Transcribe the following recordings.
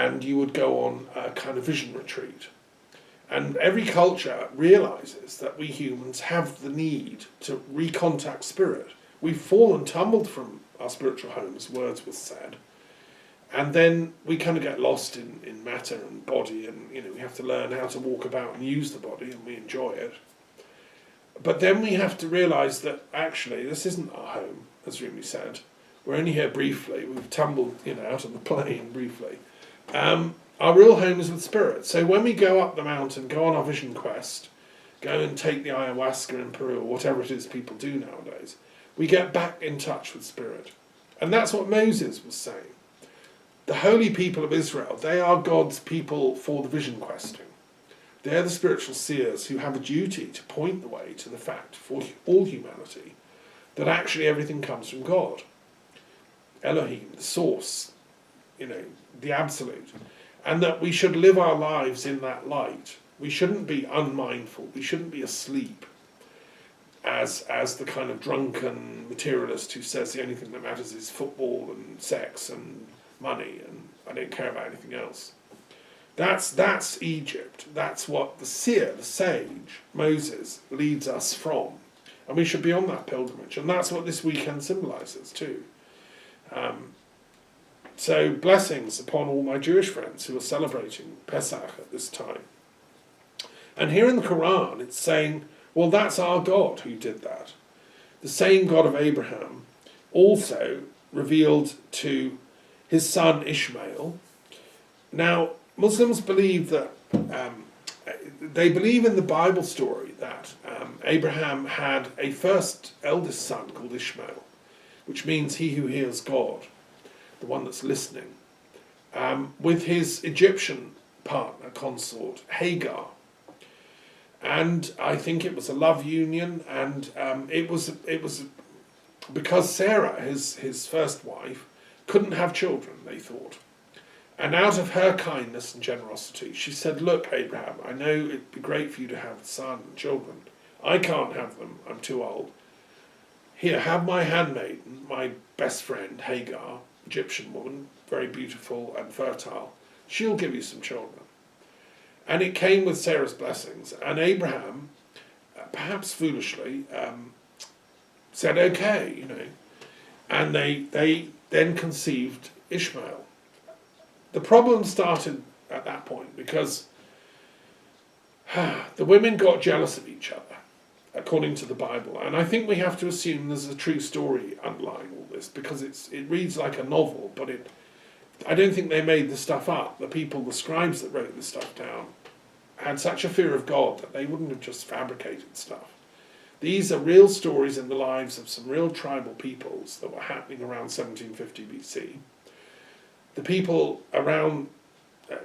and you would go on a kind of vision retreat. And every culture realizes that we humans have the need to recontact spirit. We've fallen, tumbled from our spiritual homes, Wordsworth said, and then we kind of get lost in matter and body, and we have to learn how to walk about and use the body, and we enjoy it. But then we have to realize that actually this isn't our home, as Rumi said. We're only here briefly. We've tumbled out of the plane briefly. Our real home is with spirit. So when we go up the mountain, go on our vision quest, go and take the ayahuasca in Peru, or whatever it is people do nowadays, we get back in touch with spirit. And that's what Moses was saying. The holy people of Israel, they are God's people for the vision questing. They're the spiritual seers who have a duty to point the way to the fact for all humanity that actually everything comes from God. Elohim, the source, the absolute. And that we should live our lives in that light. We shouldn't be unmindful. We shouldn't be asleep as the kind of drunken materialist who says the only thing that matters is football and sex and money, and I don't care about anything else. That's Egypt. That's what the seer, the sage, Moses, leads us from. And we should be on that pilgrimage. And that's what this weekend symbolises too. So blessings upon all my Jewish friends who are celebrating Pesach at this time. And here in the Quran it's saying, well, that's our God who did that. The same God of Abraham also revealed to his son Ishmael. Now, Muslims believe that, they believe in the Bible story that Abraham had a first eldest son called Ishmael, which means he who hears God, the one that's listening, with his Egyptian partner, consort, Hagar. And I think it was a love union, and it was because Sarah, his first wife, couldn't have children, they thought. And out of her kindness and generosity, she said, look, Abraham, I know it'd be great for you to have a son and children. I can't have them, I'm too old. Here, have my handmaiden, my best friend, Hagar, Egyptian woman, very beautiful and fertile. She'll give you some children. And it came with Sarah's blessings. And Abraham, perhaps foolishly, said, okay, And they then conceived Ishmael. The problem started at that point because the women got jealous of each other, according to the Bible. And I think we have to assume there's a true story underlying all this, because it reads like a novel, but I don't think they made the stuff up. The scribes that wrote this stuff down, had such a fear of God that they wouldn't have just fabricated stuff. These are real stories in the lives of some real tribal peoples that were happening around 1750 BC. The people around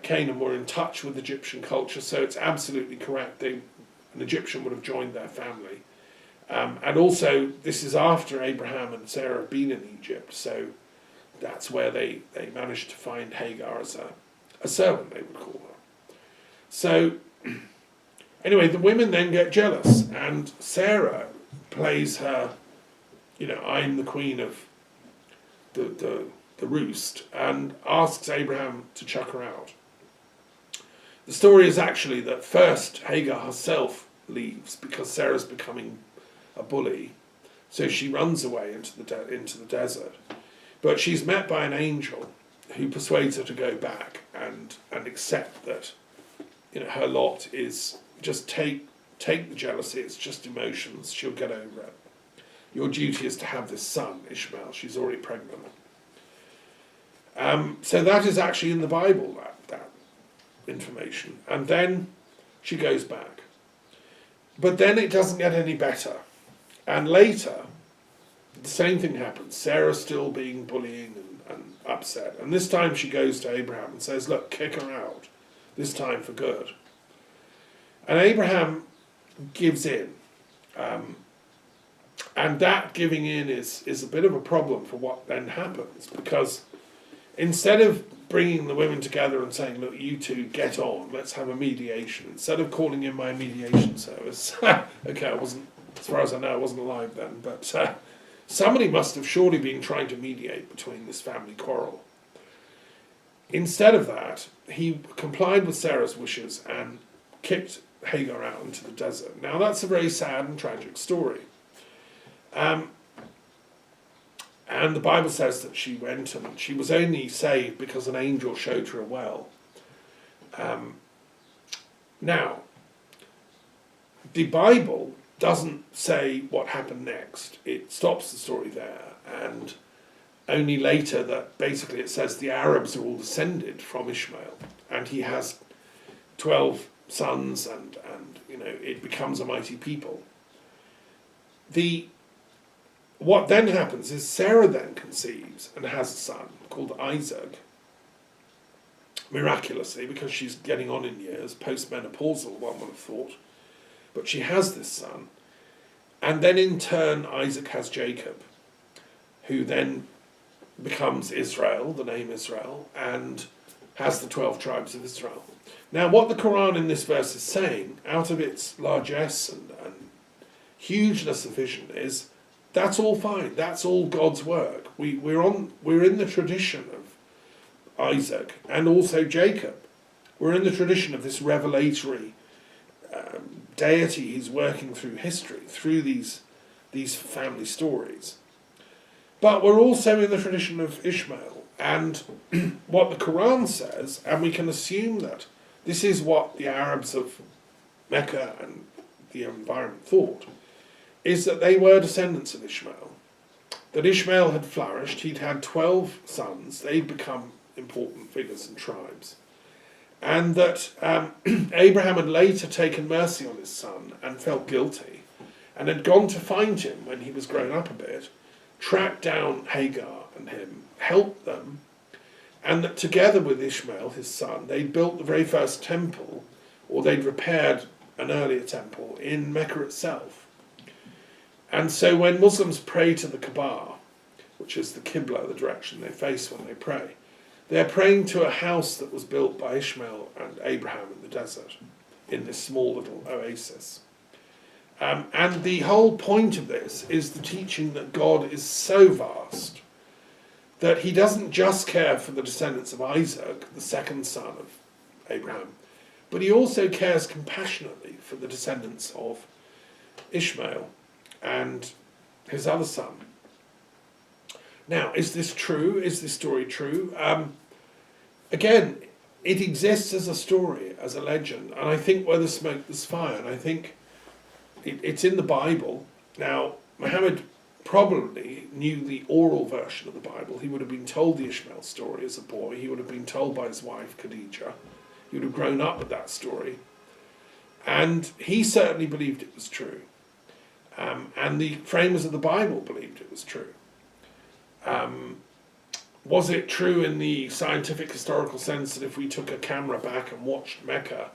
Canaan were in touch with Egyptian culture, so it's absolutely correct. An Egyptian would have joined their family. And also, this is after Abraham and Sarah have been in Egypt, so that's where they managed to find Hagar as a servant, they would call her. So, anyway, the women then get jealous, and Sarah plays her, I'm the queen of the roost, and asks Abraham to chuck her out. The story is actually that first Hagar herself leaves because Sarah's becoming a bully, so she runs away into the desert. But she's met by an angel who persuades her to go back and accept that her lot is just take the jealousy, it's just emotions, she'll get over it. Your duty is to have this son, Ishmael, she's already pregnant. So that is actually in the Bible, that information. And then she goes back. But then it doesn't get any better. And later, the same thing happens. Sarah's still being bullying and upset. And this time she goes to Abraham and says, look, kick her out. This time for good. And Abraham gives in. And that giving in is a bit of a problem for what then happens, because instead of bringing the women together and saying, look, you two get on, let's have a mediation, instead of calling in my mediation service, okay, I wasn't, as far as I know, I wasn't alive then, but somebody must have surely been trying to mediate between this family quarrel. instead of that, he complied with Sarah's wishes and kicked Hagar out into the desert. Now that's a very sad and tragic story. And the Bible says that she went and she was only saved because an angel showed her a well. Now, the Bible doesn't say what happened next. It stops the story there, and only later that basically it says the Arabs are all descended from Ishmael, and he has 12 sons, and it becomes a mighty people. What then happens is Sarah then conceives and has a son called Isaac, miraculously, because she's getting on in years, postmenopausal, one would have thought. But she has this son. And then in turn, Isaac has Jacob, who then becomes Israel, the name Israel, and has the 12 tribes of Israel. Now, what the Quran in this verse is saying, out of its largesse and hugeness of vision, is that's all fine. That's all God's work. We're in the tradition of Isaac and also Jacob. We're in the tradition of this revelatory deity who's working through history, through these family stories. But we're also in the tradition of Ishmael, and what the Quran says, and we can assume that this is what the Arabs of Mecca and the environment thought, is that they were descendants of Ishmael. That Ishmael had flourished, he'd had 12 sons, they'd become important figures and tribes. And that Abraham had later taken mercy on his son and felt guilty, and had gone to find him when he was grown up a bit, tracked down Hagar and him, helped them, and that together with Ishmael, his son, they'd built the very first temple, or they'd repaired an earlier temple in Mecca itself. And so when Muslims pray to the Kaaba, which is the Qibla, the direction they face when they pray, they're praying to a house that was built by Ishmael and Abraham in the desert, in this small little oasis. And the whole point of this is the teaching that God is so vast that he doesn't just care for the descendants of Isaac, the second son of Abraham, but he also cares compassionately for the descendants of Ishmael and his other son. Now, is this true? Is this story true? Again, it exists as a story, as a legend, and I think where there's smoke, there's fire, and I think it's in the Bible. Now, Muhammad probably knew the oral version of the Bible. He would have been told the Ishmael story as a boy. He would have been told by his wife, Khadijah. He would have grown up with that story. And he certainly believed it was true. And the framers of the Bible believed it was true. Was it true in the scientific historical sense that if we took a camera back and watched Mecca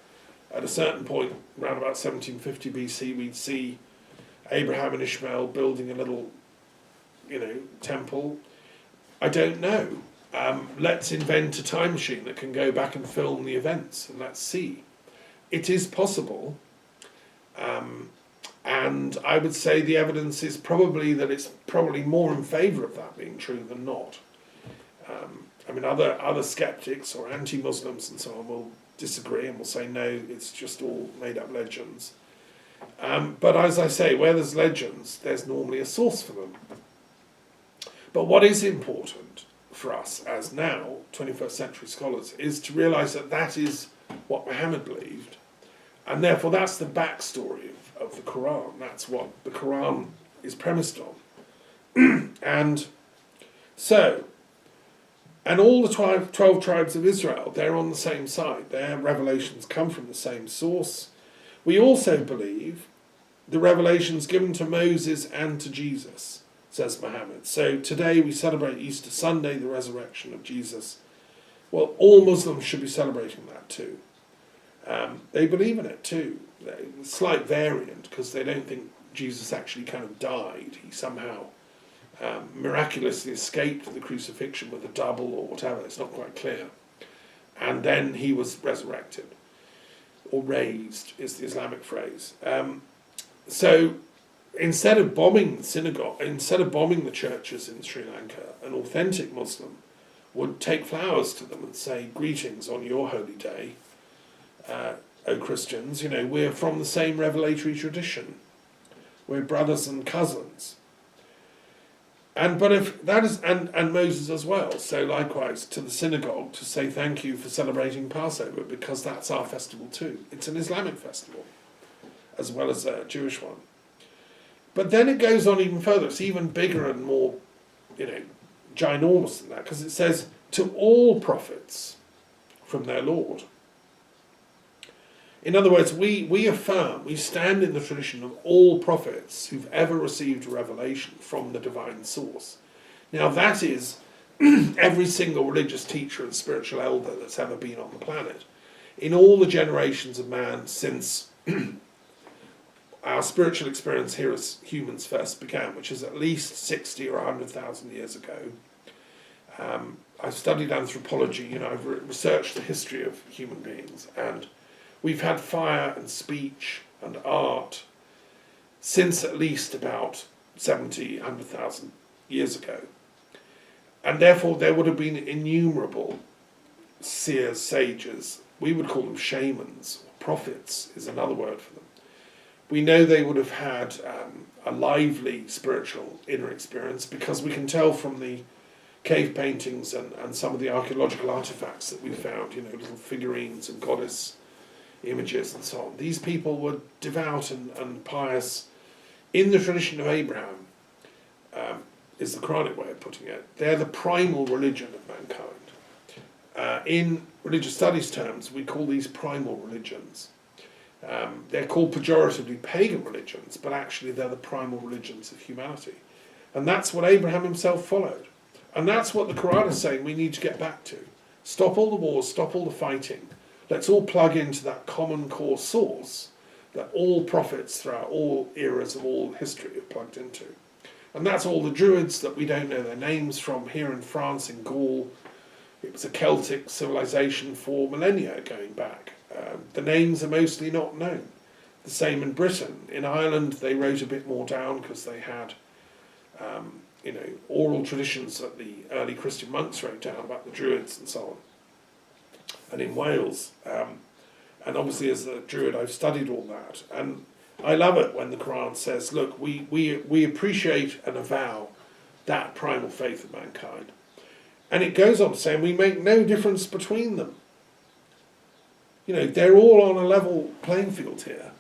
at a certain point around about 1750 BC, we'd see Abraham and Ishmael building a little, temple? I don't know. Let's invent a time machine that can go back and film the events, and let's see. It is possible. And I would say the evidence is probably that it's probably more in favour of that being true than not. Other skeptics or anti-Muslims and so on will disagree and will say, no, it's just all made-up legends. But as I say, where there's legends, there's normally a source for them. But what is important for us as now, 21st century scholars, is to realise that that is what Muhammad believed. And therefore that's the backstory of the Quran. That's what the Quran is premised on. And all the 12 tribes of Israel, they're on the same side. Their revelations come from the same source. We also believe the revelations given to Moses and to Jesus, says Muhammad. So today we celebrate Easter Sunday, the resurrection of Jesus. Well, all Muslims should be celebrating that too. They believe in it too. A slight variant, because they don't think Jesus actually kind of died. He somehow miraculously escaped the crucifixion with a double or whatever. It's not quite clear. And then he was resurrected, or raised is the Islamic phrase. So instead of bombing the synagogue, instead of bombing the churches in Sri Lanka, an authentic Muslim would take flowers to them and say, "Greetings on your holy day, O Christians, we're from the same revelatory tradition. We're brothers and cousins." But if that is, and Moses as well, so likewise to the synagogue to say thank you for celebrating Passover, because that's our festival too. It's an Islamic festival as well as a Jewish one. But then it goes on even further. It's even bigger and more, ginormous than that, because it says, "to all prophets from their Lord." In other words, we affirm, we stand in the tradition of all prophets who've ever received a revelation from the divine source. Now that is every single religious teacher and spiritual elder that's ever been on the planet. In all the generations of man since our spiritual experience here as humans first began, which is at least 60 or 100,000 years ago. I've studied anthropology, I've researched the history of human beings, and we've had fire and speech and art since at least about 70, 100,000 years ago. And therefore there would have been innumerable seers, sages. We would call them shamans, or prophets is another word for them. We know they would have had a lively spiritual inner experience, because we can tell from the cave paintings and some of the archaeological artifacts that we found, little figurines and goddess images and so on. These people were devout and pious in the tradition of Abraham, is the Quranic way of putting it. They're the primal religion of mankind. In religious studies terms, we call these primal religions. They're called pejoratively pagan religions, but actually they're the primal religions of humanity. And that's what Abraham himself followed. And that's what the Quran is saying we need to get back to. Stop all the wars, stop all the fighting. Let's all plug into that common core source that all prophets throughout all eras of all history have plugged into. And that's all the Druids that we don't know their names from here in France, in Gaul. It was a Celtic civilization for millennia going back. The names are mostly not known. The same in Britain. In Ireland they wrote a bit more down because they had oral traditions that the early Christian monks wrote down about the Druids and so on. And in Wales, and obviously as a Druid I've studied all that, and I love it when the Quran says, look, we appreciate and avow that primal faith of mankind. And it goes on saying we make no difference between them. They're all on a level playing field here.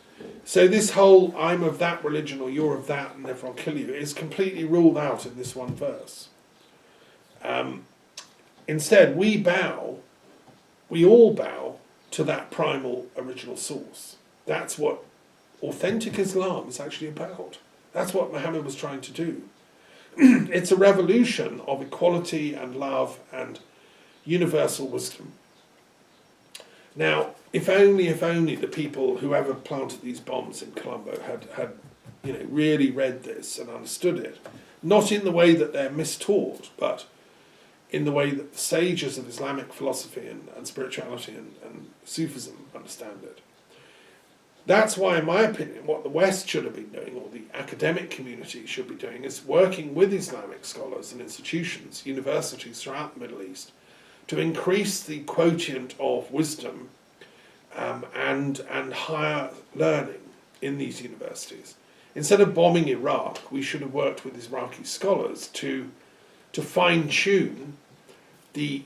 So this whole I'm of that religion or you're of that and therefore I'll kill you is completely ruled out in this one verse. Instead, we all bow to that primal original source. That's what authentic Islam is actually about. That's what Muhammad was trying to do. It's a revolution of equality and love and universal wisdom. Now, if only the people, whoever planted these bombs in Colombo, had really read this and understood it, not in the way that they're mistaught, but in the way that the sages of Islamic philosophy and spirituality and Sufism understand it. That's why, in my opinion, what the West should have been doing, or the academic community should be doing, is working with Islamic scholars and institutions, universities throughout the Middle East, to increase the quotient of wisdom and higher learning in these universities. Instead of bombing Iraq, we should have worked with Iraqi scholars to fine-tune the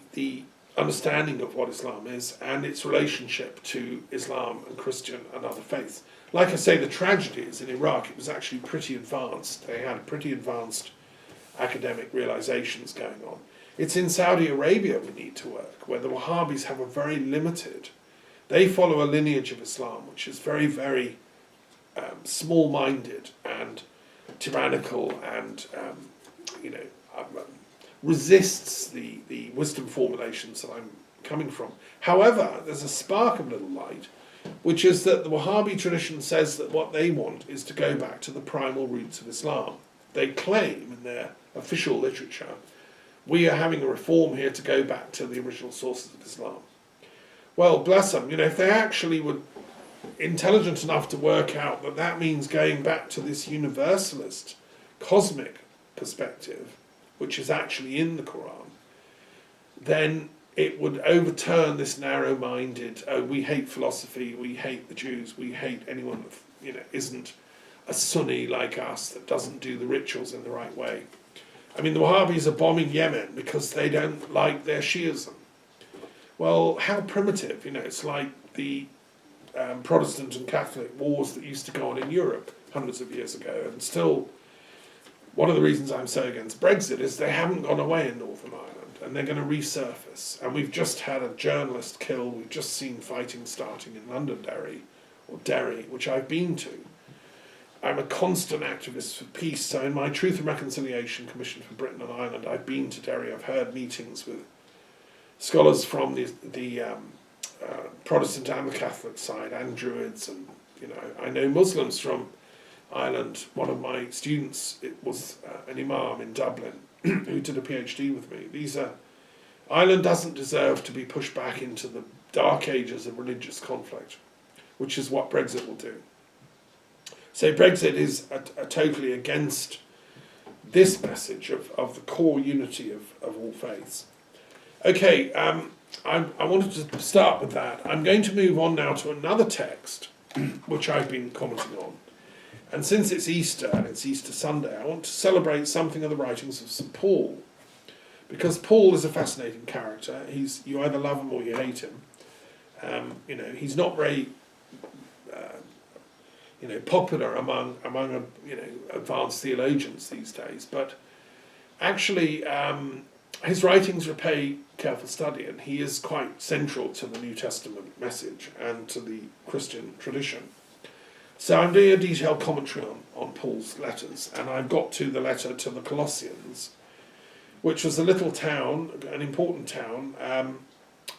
understanding of what Islam is and its relationship to Islam and Christian and other faiths. Like I say, the tragedy is in Iraq, it was actually pretty advanced. They had pretty advanced academic realizations going on. It's in Saudi Arabia we need to work, where the Wahhabis have a very limited, they follow a lineage of Islam which is very, very small-minded and tyrannical and, resists the wisdom formulations that I'm coming from. However, there's a spark of little light, which is that the Wahhabi tradition says that what they want is to go back to the primal roots of Islam. They claim in their official literature, we are having a reform here to go back to the original sources of Islam. Well, bless them, if they actually were intelligent enough to work out that that means going back to this universalist, cosmic perspective, which is actually in the Quran, then it would overturn this narrow-minded, oh, we hate philosophy, we hate the Jews, we hate anyone that isn't a Sunni like us, that doesn't do the rituals in the right way. I mean, the Wahhabis are bombing Yemen because they don't like their Shiism. Well, how primitive, it's like the Protestant and Catholic wars that used to go on in Europe hundreds of years ago, and still, one of the reasons I'm so against Brexit is they haven't gone away in Northern Ireland, and they're going to resurface. And we've just had a journalist killed. We've just seen fighting starting in Londonderry, or Derry, which I've been to. I'm a constant activist for peace, so in my Truth and Reconciliation Commission for Britain and Ireland, I've been to Derry. I've heard meetings with scholars from the Protestant and the Catholic side, and Druids, and I know Muslims from Ireland. One of my students, it was an imam in Dublin who did a PhD with me. Ireland doesn't deserve to be pushed back into the dark ages of religious conflict, which is what Brexit will do. So Brexit is a totally against this message of the core unity of all faiths. Okay, I wanted to start with that. I'm going to move on now to another text, which I've been commenting on. And since it's Easter, and it's Easter Sunday, I want to celebrate something of the writings of St. Paul. Because Paul is a fascinating character. You either love him or you hate him. He's not very popular among advanced theologians these days, but actually his writings repay careful study, and he is quite central to the New Testament message and to the Christian tradition. So I'm doing a detailed commentary on Paul's letters, and I've got to the letter to the Colossians, which was a little town, an important town,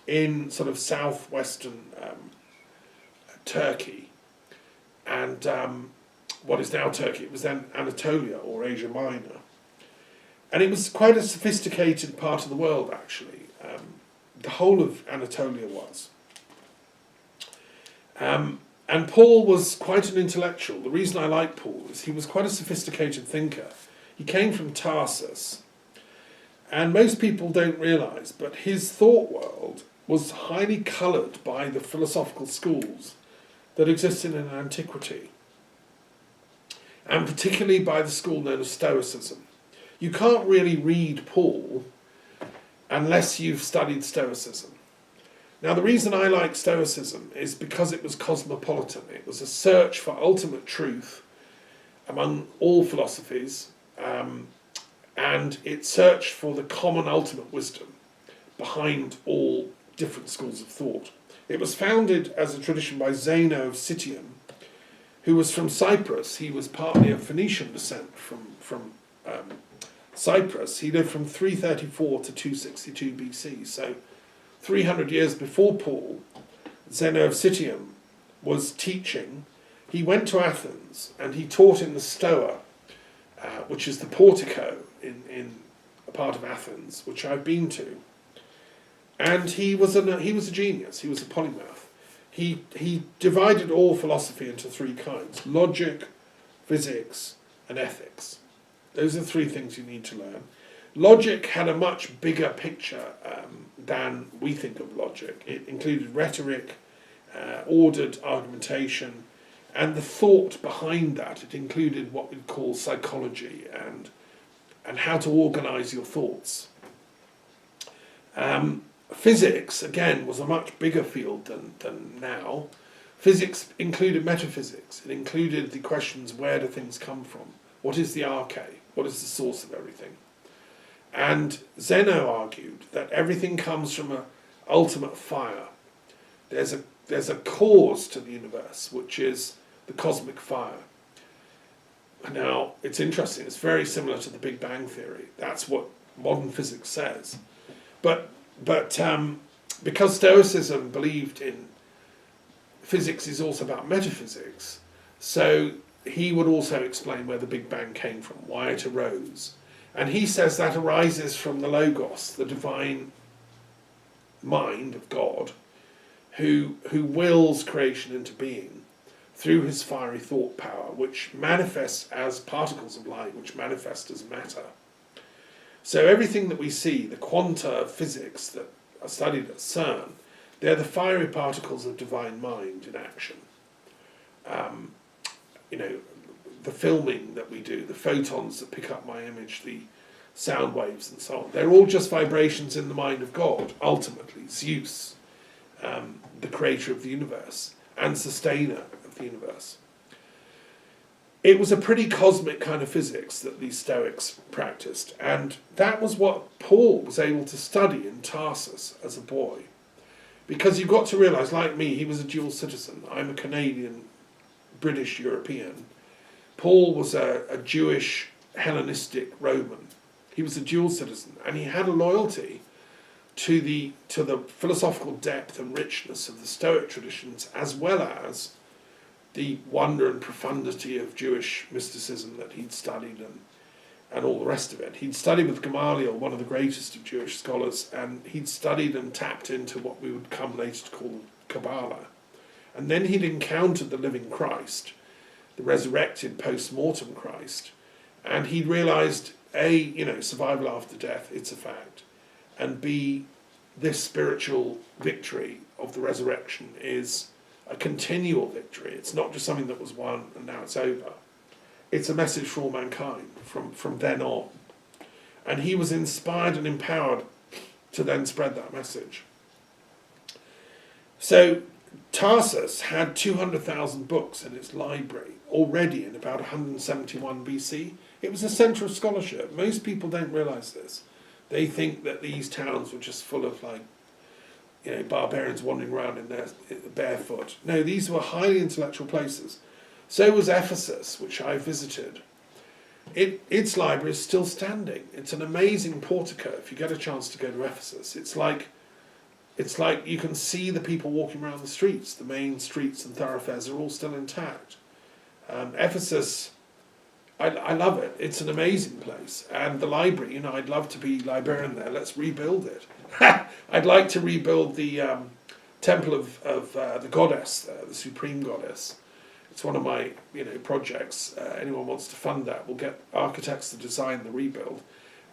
in sort of southwestern Turkey, and what is now Turkey. It was then Anatolia, or Asia Minor. And it was quite a sophisticated part of the world, actually. The whole of Anatolia was. And Paul was quite an intellectual. The reason I like Paul is he was quite a sophisticated thinker. He came from Tarsus, and most people don't realise, but his thought world was highly coloured by the philosophical schools that existed in antiquity, and particularly by the school known as Stoicism. You can't really read Paul unless you've studied Stoicism. Now, the reason I like Stoicism is because it was cosmopolitan. It was a search for ultimate truth among all philosophies, and it searched for the common ultimate wisdom behind all different schools of thought. It was founded as a tradition by Zeno of Citium, who was from Cyprus. He was partly of Phoenician descent from Cyprus. He lived from 334 to 262 BC, so 300 years before Paul. Zeno of Citium was teaching. He went to Athens and he taught in the Stoa, which is the portico in a part of Athens, which I've been to. And he was a genius. He was a polymath. He divided all philosophy into three kinds: logic, physics, and ethics. Those are three things you need to learn. Logic had a much bigger picture than we think of logic. It included rhetoric, ordered argumentation, and the thought behind that. It included what we'd call psychology and how to organise your thoughts. Physics, again, was a much bigger field than now. Physics included metaphysics. It included the questions: where do things come from? What is the arche? What is the source of everything? And Zeno argued that everything comes from an ultimate fire. There's a cause to the universe, which is the cosmic fire. Now, it's interesting. It's very similar to the Big Bang Theory. That's what modern physics says. But because Stoicism believed in physics is also about metaphysics, so he would also explain where the Big Bang came from, why it arose. And he says that arises from the Logos, the divine mind of God, who wills creation into being through his fiery thought power, which manifests as particles of light, which manifest as matter. So everything that we see, the quanta of physics that are studied at CERN, they're the fiery particles of divine mind in action. You know, the filming that we do, the photons that pick up my image, the sound waves and so on, they're all just vibrations in the mind of God, ultimately, Zeus, the creator of the universe and sustainer of the universe. It was a pretty cosmic kind of physics that these Stoics practiced, and that was what Paul was able to study in Tarsus as a boy. Because you've got to realise, like me, he was a dual citizen. I'm a Canadian, British, European. Paul was a Jewish, Hellenistic Roman. He was a dual citizen, and he had a loyalty to the philosophical depth and richness of the Stoic traditions, as well as the wonder and profundity of Jewish mysticism that he'd studied and all the rest of it. He'd studied with Gamaliel, one of the greatest of Jewish scholars, and he'd studied and tapped into what we would come later to call Qabalah. And then he'd encountered the living Christ, the resurrected post-mortem Christ, and he'd realised, A, survival after death, it's a fact, and B, this spiritual victory of the resurrection is a continual victory. It's not just something that was won and now it's over. It's a message for all mankind from then on. And he was inspired and empowered to then spread that message. So Tarsus had 200,000 books in its library already in about 171 BC. It was a centre of scholarship. Most people don't realise this. They think that these towns were just full of barbarians wandering around in their barefoot. No, these were highly intellectual places. So was Ephesus, which I visited. Its library is still standing. It's an amazing portico. If you get a chance to go to Ephesus, it's like you can see the people walking around the streets. The main streets and thoroughfares are all still intact. Ephesus, I love it. It's an amazing place. And the library, I'd love to be librarian there. Let's rebuild it. I'd like to rebuild the temple of the goddess there, the supreme goddess. It's one of my projects. Anyone wants to fund that, we'll get architects to design the rebuild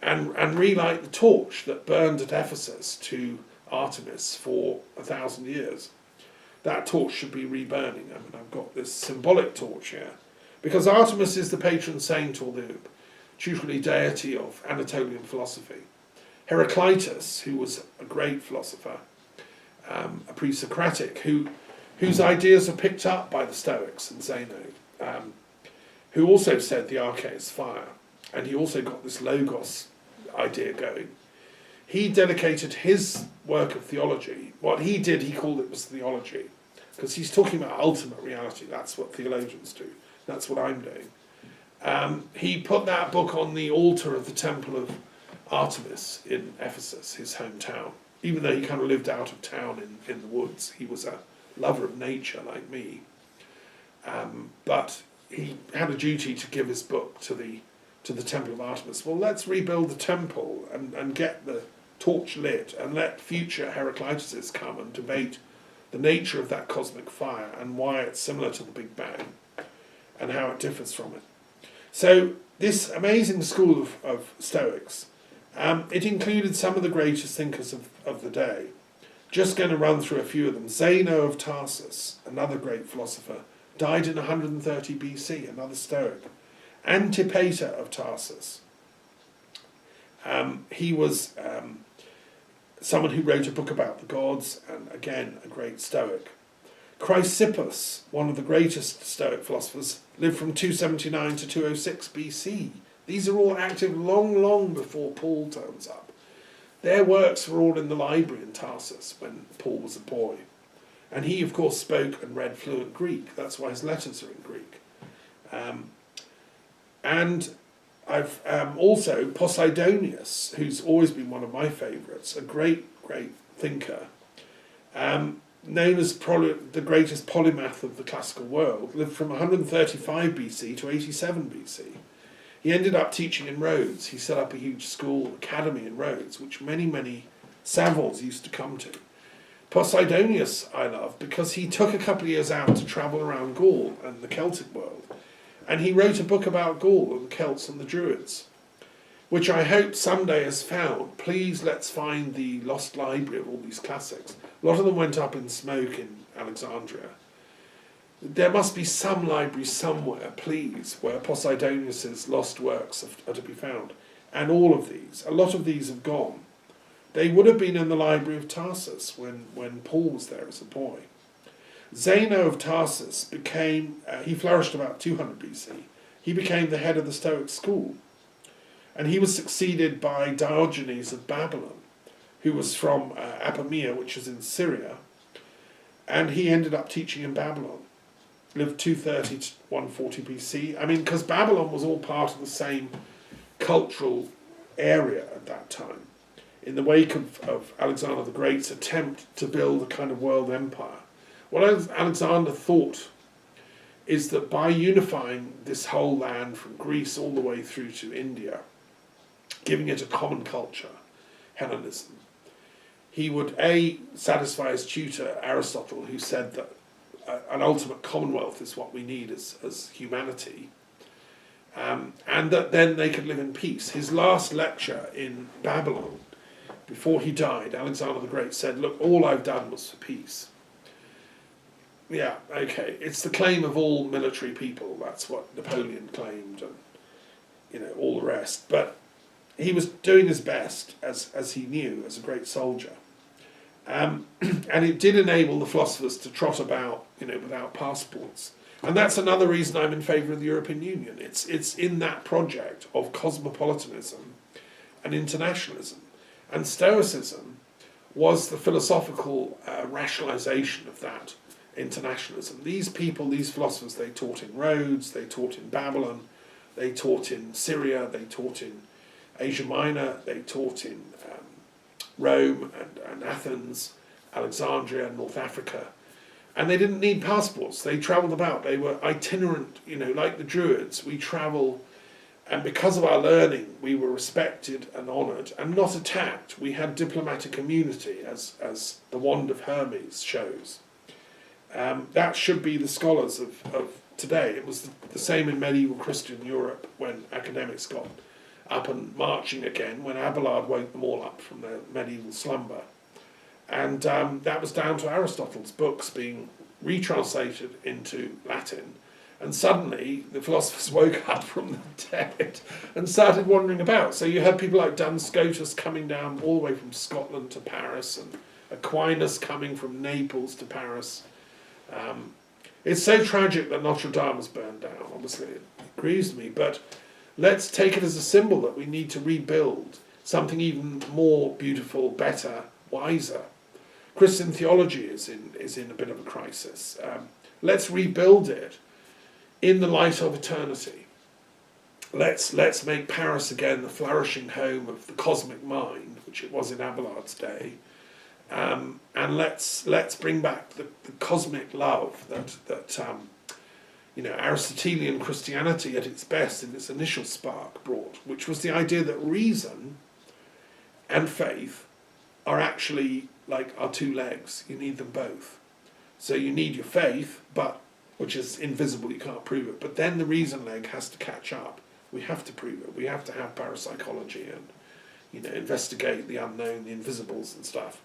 and relight the torch that burned at Ephesus to Artemis for 1,000 years. That torch should be reburning. I've got this symbolic torch here because Artemis is the patron saint or the tutelary deity of Anatolian philosophy. Heraclitus, who was a great philosopher, a pre-Socratic, whose ideas are picked up by the Stoics and Zeno, who also said the arche is fire, and he also got this logos idea going. He dedicated his work of theology, what he did, he called it was theology, because he's talking about ultimate reality. That's what theologians do. That's what I'm doing. He put that book on the altar of the temple of Artemis in Ephesus, his hometown. Even though he kind of lived out of town in the woods, he was a lover of nature like me. But he had a duty to give his book to the temple of Artemis. Well, let's rebuild the temple and get the torch lit and let future Heraclituses come and debate the nature of that cosmic fire and why it's similar to the Big Bang and how it differs from it. So this amazing school of Stoics, it included some of the greatest thinkers of the day. Just going to run through a few of them. Zeno of Tarsus, another great philosopher, died in 130 BC, another Stoic. Antipater of Tarsus. He was someone who wrote a book about the gods, and again, a great Stoic. Chrysippus, one of the greatest Stoic philosophers, lived from 279 to 206 BC. These are all active long, long before Paul turns up. Their works were all in the library in Tarsus when Paul was a boy. And he, of course, spoke and read fluent Greek. That's why his letters are in Greek. And I've also Posidonius, who's always been one of my favourites, a great, great thinker, known as the greatest polymath of the classical world, lived from 135 BC to 87 BC. He ended up teaching in Rhodes. He set up a huge school, academy in Rhodes, which many, many savants used to come to. Posidonius I love because he took a couple of years out to travel around Gaul and the Celtic world. And he wrote a book about Gaul and the Celts and the Druids. which I hope someday is found. Please, let's find the lost library of all these classics. A lot of them went up in smoke in Alexandria. There must be some library somewhere, please, where Posidonius's lost works are to be found. And all of these, a lot of these have gone. They would have been in the library of Tarsus when Paul was there as a boy. Zeno of Tarsus he flourished about 200 BC. He became the head of the Stoic school. And he was succeeded by Diogenes of Babylon, who was from Apamea, which is in Syria. And he ended up teaching in Babylon. Lived 230 to 140 BC. I mean, because Babylon was all part of the same cultural area at that time. In the wake of Alexander the Great's attempt to build a kind of world empire, what Alexander thought is that by unifying this whole land from Greece all the way through to India, giving it a common culture, Hellenism, he would satisfy his tutor Aristotle, who said that an ultimate commonwealth is what we need as humanity, and that then they could live in peace. His last lecture in Babylon, before he died, Alexander the Great said, look, all I've done was for peace. Yeah, okay, it's the claim of all military people. That's what Napoleon claimed, and all the rest. But he was doing his best, as he knew, as a great soldier. And it did enable the philosophers to trot about, without passports. And that's another reason I'm in favour of the European Union. It's in that project of cosmopolitanism and internationalism. And Stoicism was the philosophical rationalisation of that internationalism. These people, these philosophers, they taught in Rhodes, they taught in Babylon, they taught in Syria, they taught in Asia Minor, they taught in Rome and Athens, Alexandria, North Africa. And they didn't need passports. They travelled about. They were itinerant, like the Druids. We travel, and because of our learning, we were respected and honoured and not attacked. We had diplomatic immunity, as the Wand of Hermes shows. That should be the scholars of today. It was the same in medieval Christian Europe when academics got up and marching again, when Abelard woke them all up from their medieval slumber. And that was down to Aristotle's books being retranslated into Latin. And suddenly the philosophers woke up from the dead and started wandering about. So you had people like Duns Scotus coming down all the way from Scotland to Paris, and Aquinas coming from Naples to Paris. It's so tragic that Notre Dame was burned down. Obviously, it grieves me, but let's take it as a symbol that we need to rebuild something even more beautiful, better, wiser. Christian theology is in a bit of a crisis. Let's rebuild it in the light of eternity. Let's make Paris again the flourishing home of the cosmic mind, which it was in Abelard's day, and let's bring back the cosmic love that Aristotelian Christianity at its best in its initial spark brought, which was the idea that reason and faith are actually like our two legs. You need them both. So you need your faith, which is invisible, you can't prove it, but then the reason leg has to catch up. We have to prove it. We have to have parapsychology and investigate the unknown, the invisibles and stuff.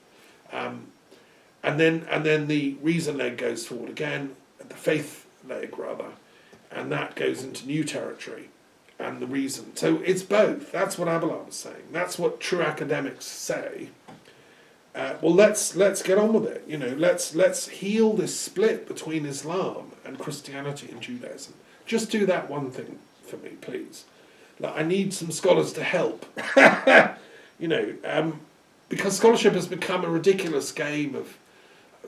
And then the reason leg goes forward again, the faith leg rather, and that goes into new territory, and the reason. So it's both. That's what Abelard was saying. That's what true academics say. Well, let's get on with it. Let's heal this split between Islam and Christianity and Judaism. Just do that one thing for me, please. I need some scholars to help. Because scholarship has become a ridiculous game of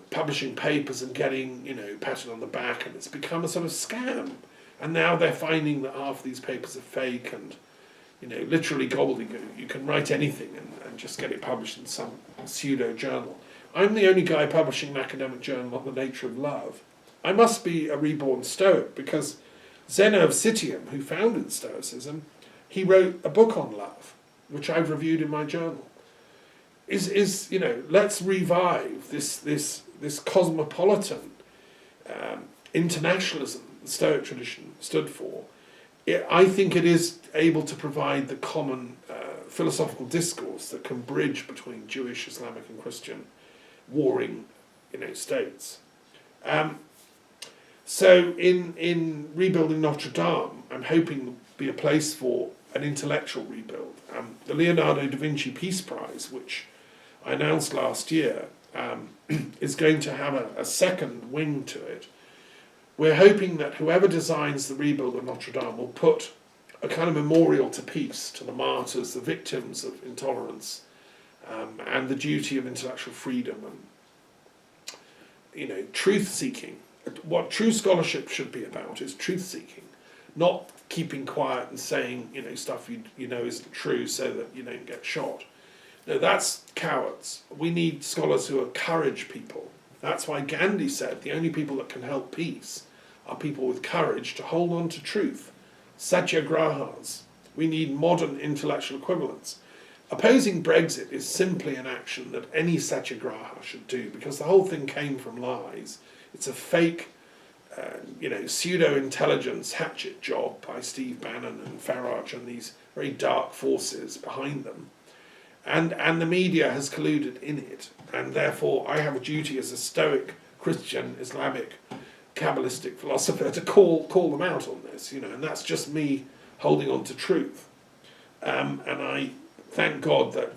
publishing papers and getting, patted on the back, and it's become a sort of scam. And now they're finding that half of these papers are fake and, literally gobbledygook. You can write anything and just get it published in some pseudo-journal. I'm the only guy publishing an academic journal on the nature of love. I must be a reborn Stoic, because Zeno of Citium, who founded Stoicism, he wrote a book on love, which I've reviewed in my journal. Let's revive this cosmopolitan internationalism the Stoic tradition stood for, I think it is able to provide the common philosophical discourse that can bridge between Jewish, Islamic and Christian warring states. So in rebuilding Notre Dame, I'm hoping there'll be a place for an intellectual rebuild. The Leonardo da Vinci Peace Prize, which I announced last year, is going to have a second wing to it. We're hoping that whoever designs the rebuild of Notre Dame will put a kind of memorial to peace, to the martyrs, the victims of intolerance, and the duty of intellectual freedom and, truth-seeking. What true scholarship should be about is truth-seeking, not keeping quiet and saying, stuff you know isn't true so that you don't get shot. No, that's cowards. We need scholars who are courage people. That's why Gandhi said the only people that can help peace are people with courage to hold on to truth. Satyagrahas. We need modern intellectual equivalents. Opposing Brexit is simply an action that any Satyagraha should do, because the whole thing came from lies. It's a fake, pseudo-intelligence hatchet job by Steve Bannon and Farage and these very dark forces behind them. And the media has colluded in it. And therefore I have a duty as a Stoic, Christian, Islamic, Kabbalistic philosopher to call them out on this, and that's just me holding on to truth. And I thank God that,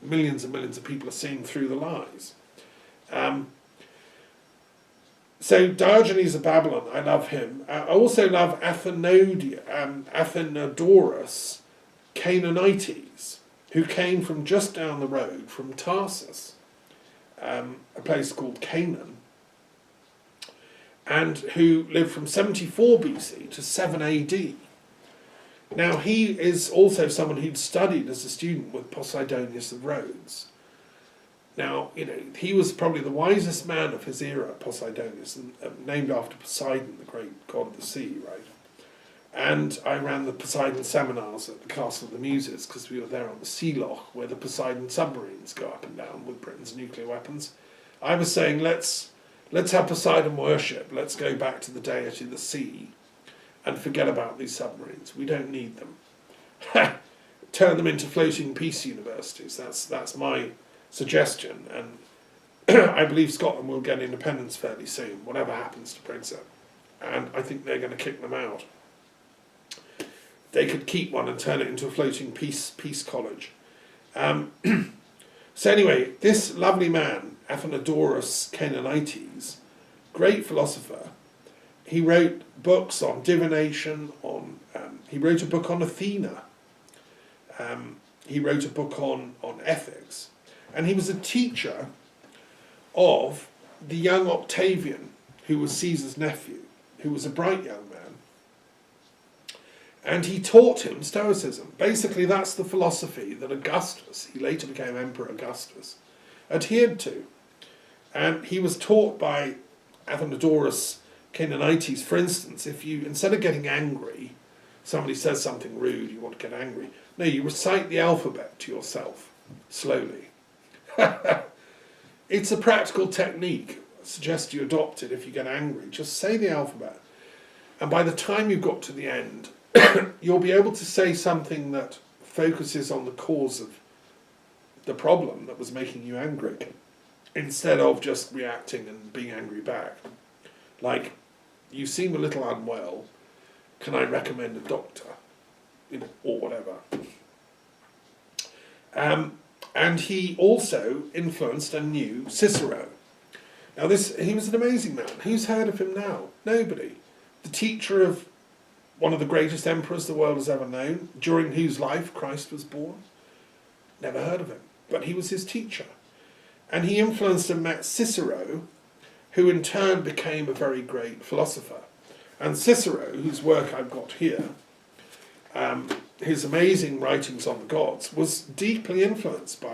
millions and millions of people are seeing through the lies. So Diogenes of Babylon, I love him. I also love Athenodorus Cananites, who came from just down the road from Tarsus, a place called Canaan, and who lived from 74 BC to 7 AD. Now he is also someone who'd studied as a student with Posidonius of Rhodes. Now, he was probably the wisest man of his era, Posidonius, and named after Poseidon, the great god of the sea, right? And I ran the Poseidon seminars at the Castle of the Muses, because we were there on the Sea Loch, where the Poseidon submarines go up and down with Britain's nuclear weapons. I was saying, let's have Poseidon worship. Let's go back to the deity of the sea and forget about these submarines. We don't need them. Turn them into floating peace universities. That's my suggestion. And I believe Scotland will get independence fairly soon, whatever happens to Brexit. And I think they're going to kick them out. They could keep one and turn it into a floating peace college. So anyway, this lovely man, Athenodorus Cananites, great philosopher, he wrote books on divination, he wrote a book on Athena, he wrote a book on ethics, and he was a teacher of the young Octavian, who was Caesar's nephew, who was a bright young man. And he taught him Stoicism. Basically, that's the philosophy that Augustus, he later became Emperor Augustus, adhered to. And he was taught by Athenodorus Cananites, for instance, if you, instead of getting angry, somebody says something rude, you want to get angry, no, you recite the alphabet to yourself, slowly. It's a practical technique. I suggest you adopt it if you get angry. Just say the alphabet. And by the time you've got to the end, you'll be able to say something that focuses on the cause of the problem that was making you angry, instead of just reacting and being angry back. Like, you seem a little unwell, can I recommend a doctor? Or whatever. And he also influenced and knew Cicero. Now he was an amazing man. Who's heard of him now? Nobody. The teacher of one of the greatest emperors the world has ever known, during whose life Christ was born. Never heard of him. But he was his teacher. And he influenced and met Cicero, who in turn became a very great philosopher. And Cicero, whose work I've got here, his amazing writings on the gods, was deeply influenced by